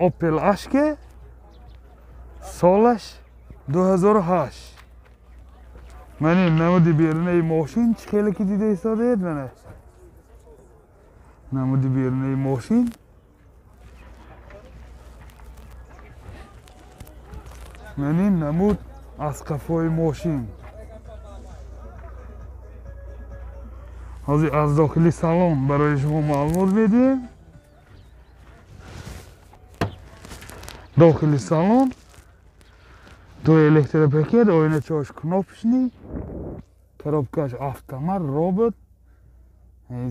Opel Ashka سالش 2008 من این نمودی بیرونه ماشین چه خیلی که دیده ایستاده اید منه نمودی بیرونه ماشین من این نمود از قفای ماشین از داخلی سالن برای شما معلومات میدیم داخلی سالن دو الکتروپاکت oyna cho'sh knopочный коробкаш автомат робот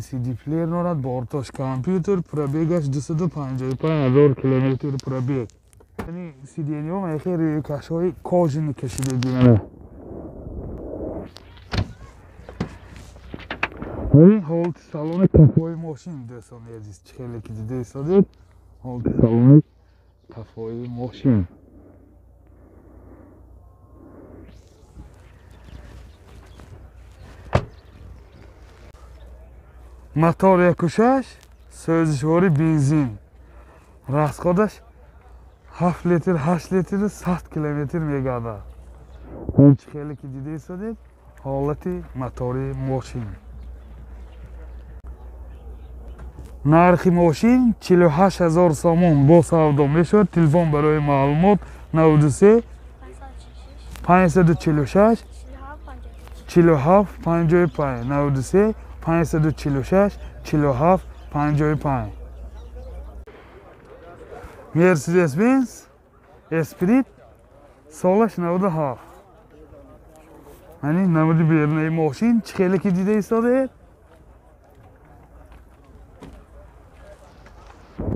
CD player norad bortosh kompyuter пробегаsh 255,000 километр пробег یعنی CD ها من خیلی کشای کاژی کشیده دیگه این هولت سالن کفای ماشین دوستان عزیز خیلی که دیده ایستادید هولت سالن کفای ماشین мотор 1.6 سوزشواری بنزین расходаш 7 لیتر 8 لیتر 100 کیلومتر میگرده این خیلی که دیده ایستادید حالت موتور ماشین نرخ ماشین 48,000 سوم با سودا میشد تلفن برای معلومات 93 546 47 55 93 546 47 55 Mercedes Benz Esprit سالش 97 یعنی نمودی بیرونه ماشین چه خیلی که دیده ایستاده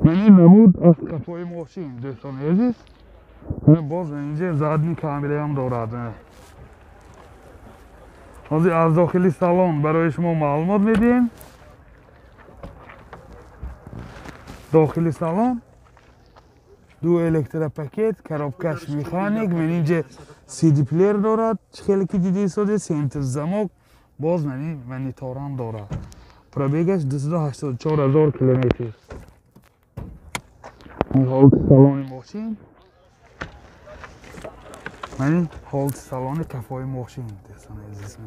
یعنی نمود از کفای ماشین دوستان عزیز باز اینجا زدنی کامله هم دارد از داخلی سالن برای شما معلومات میدیم داخلی سالن دو الکتروپاکت коробкаш механик من اینجا CD پلیر دارد خیلی که دیده ایستاده سنتر زمک باز منی تارم دارد پرابیگش 284,000 کیلومتر این هولت سالن ماشین من هولت سالن کفای ماشین دوستان عزیز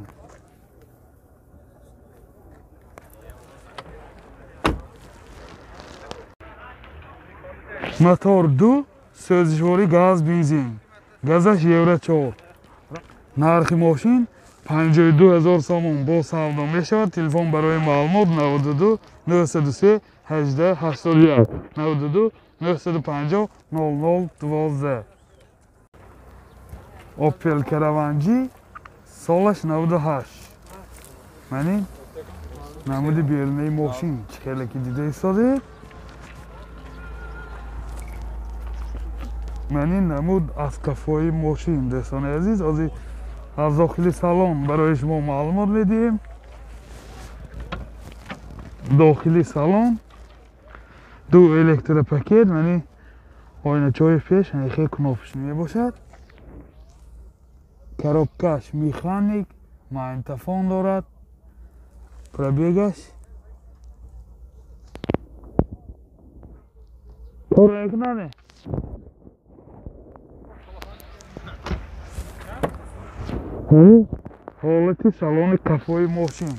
мотор 2 سوزشواری گاز بنزین گازش یورو 4 نرخ ماشین 52,000 سوم با سودا میشود تلفن برای معلومات 92 903 18 81 92 950 0012 Opel Karavanji سالش 98 من نمودی بیرونه ماشین چه خیلی که دیده ایستاده من این نمود از کفای ماشین دوستان عزیز از داخلی سالن برای شما معلومات میدیم داخلی سالن دو الکتروپاکت من oyna چای پیش خیلی کنافش میباشد коробкаш механик магнитофон دارد пробегаш کار نکنه حالت سالن کفای ماشین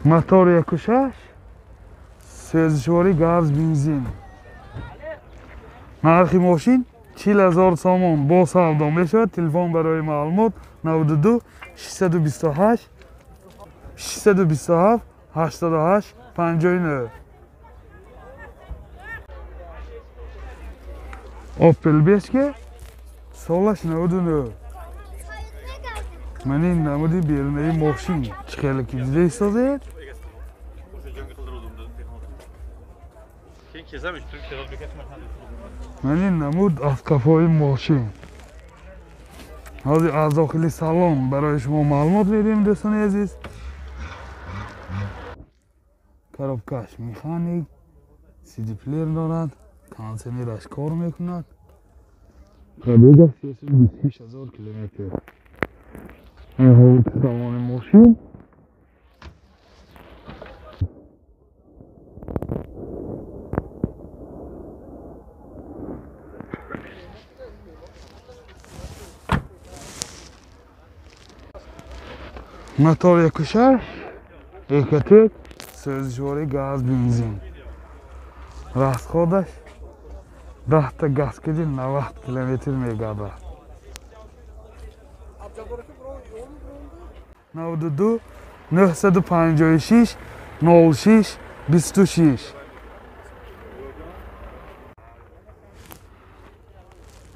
мотор 1.6 سوزشواری گاز بنزین نرخ ماشین 40,000 سوم با سودا میشود تلفن برای معلومات 92 628 627 88 59 Opel Beshka سالش 99 من این نمودی بیرونه ماشین چه خیلی که دیده ایستاده من این نمود از کفای ماشین از داخلی سالن برای شما معلومات میدیم دوستان عزیز коробкаш механик CD پلیر دارد کانسنیرش کار میکند пробега 326,000 километр. ҳолати салони мошин мотор 1.6 экотек сӯзишвори газ бензин расходаш 10 та газ киди 90 километр мегардад 92 956 06 26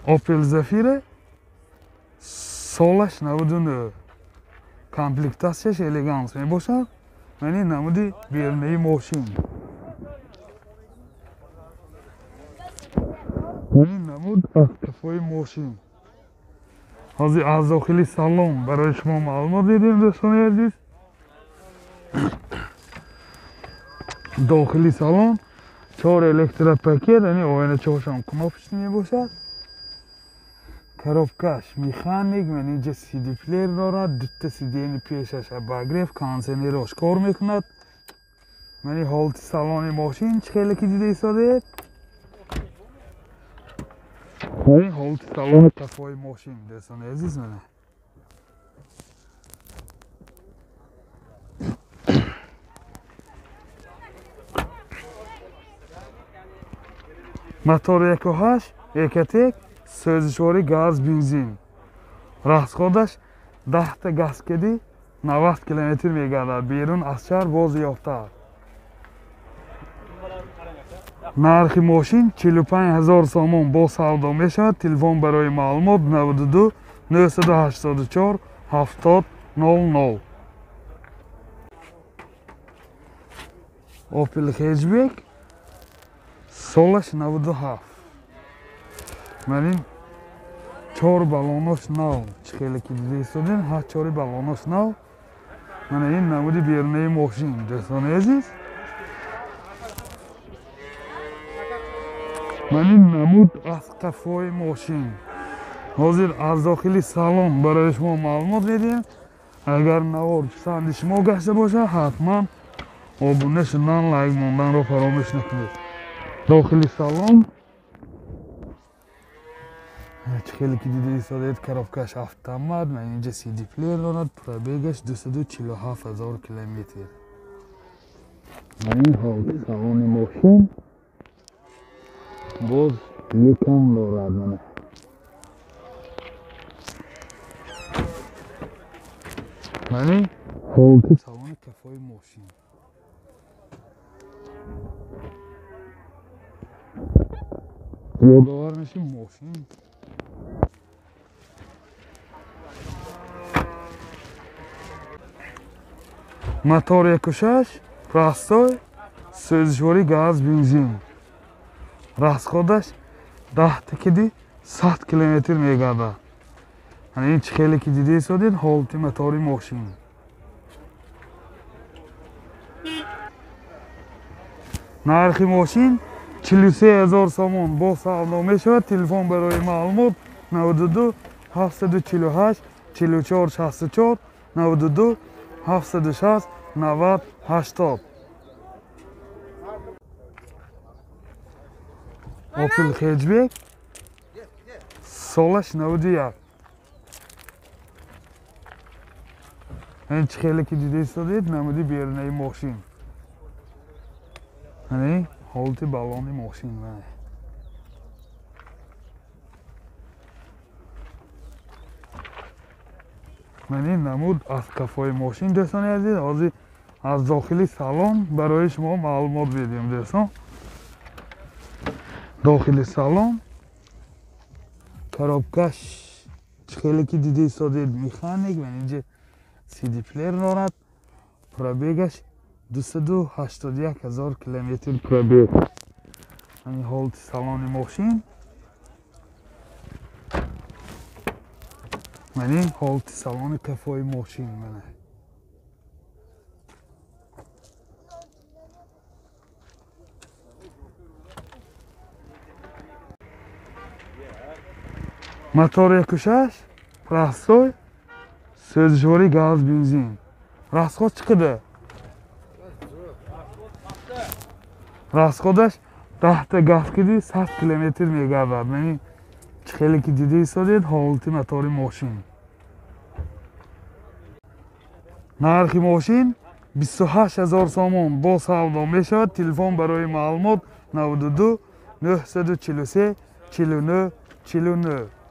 Opel Zafira солаш 99 комплектасияш элеганс мебошад яъне намуди берунаи мошин яъне намуд аз кафои мошин ҳозир аз дохили салон барои шумо маълумот медиҳем дӯстони азиз дохили салон 4 электропакет яъне оина чоршам кнопочный мебошад коробкаш механик яъне инҷа CD плеер дорад дутта CD-ни пешаш обогрев кондитсионерош кор мекунад яъне ҳолати салони мошин чӣ хеле ки дида истодаед яъне ҳолати салони кафои мошин дӯстони азиз мана мотор 1.8 экотек сӯзишвори газ бензин расходаш 10 та газ киди 90 километр мегардад берун аз шаҳр боз ёфтааст нархи мошин 45 000 сомон бо савдо мешавад телефон барои маълумот 92 984 70 00 Opel Hatchback солаш 97 манин 4 балонош нав чӣ хеле ки дида истодем ҳар 4 балонош нав мана ин намуди берунаи мошин дӯстони азиз манин намуд аз қафои мошин ҳозир аз дохили салон барои шумо маълумот медиҳем агар навор писанди шумо гашта бошад ҳатман обуна шудан лайк монданро фаромӯш накунед дохили салон чӣ хеле ки дида истодаед коробкаш автомат ман инҷа CD плеер дорад пробегаш 247 000 километр ин ҳолати салони мошин боз лукан дорад мана мани ҳолати салони кафои мошин ёдовар мешим мошин мотор 1.6 простой сӯзишвори газ бензин расходаш 10 та киди 100 километр мегардад яъне ин чӣ хеле ки дида истодед ҳолати мотори мошин нархи мошин 43 000 сомон бо савдо мешавад телефон барои маълумот 92 748 44 64 92 760 90 80 Opel Hatchback солаш 91 ин чӣ хеле ки дида истодед намуди берунаи мошин яъне ҳолати балони мошин мани намуд аз кафои мошин дӯстони азиз ҳозир аз дохили салон барои шумо маълумот медиҳем дӯстон дохили салон коробкаш чӣ хеле ки дида истодед механик яъне инҷа CD плеер дорад пробегаш 281 000 километр пробег яъне ҳолати салони мошин яъне ҳолати салони кафои мошин мана мотор 1.6, простой, светошёри газ, бензин. Расход chiqadi. Расходаш 10 та газ киди 100 км мегабад. Мени 40 диди содед ҳолати мотори мошин. нархи мошин 28000 сомон бо савдо мешавад. Телефон барои маълумот 92 943 49 49.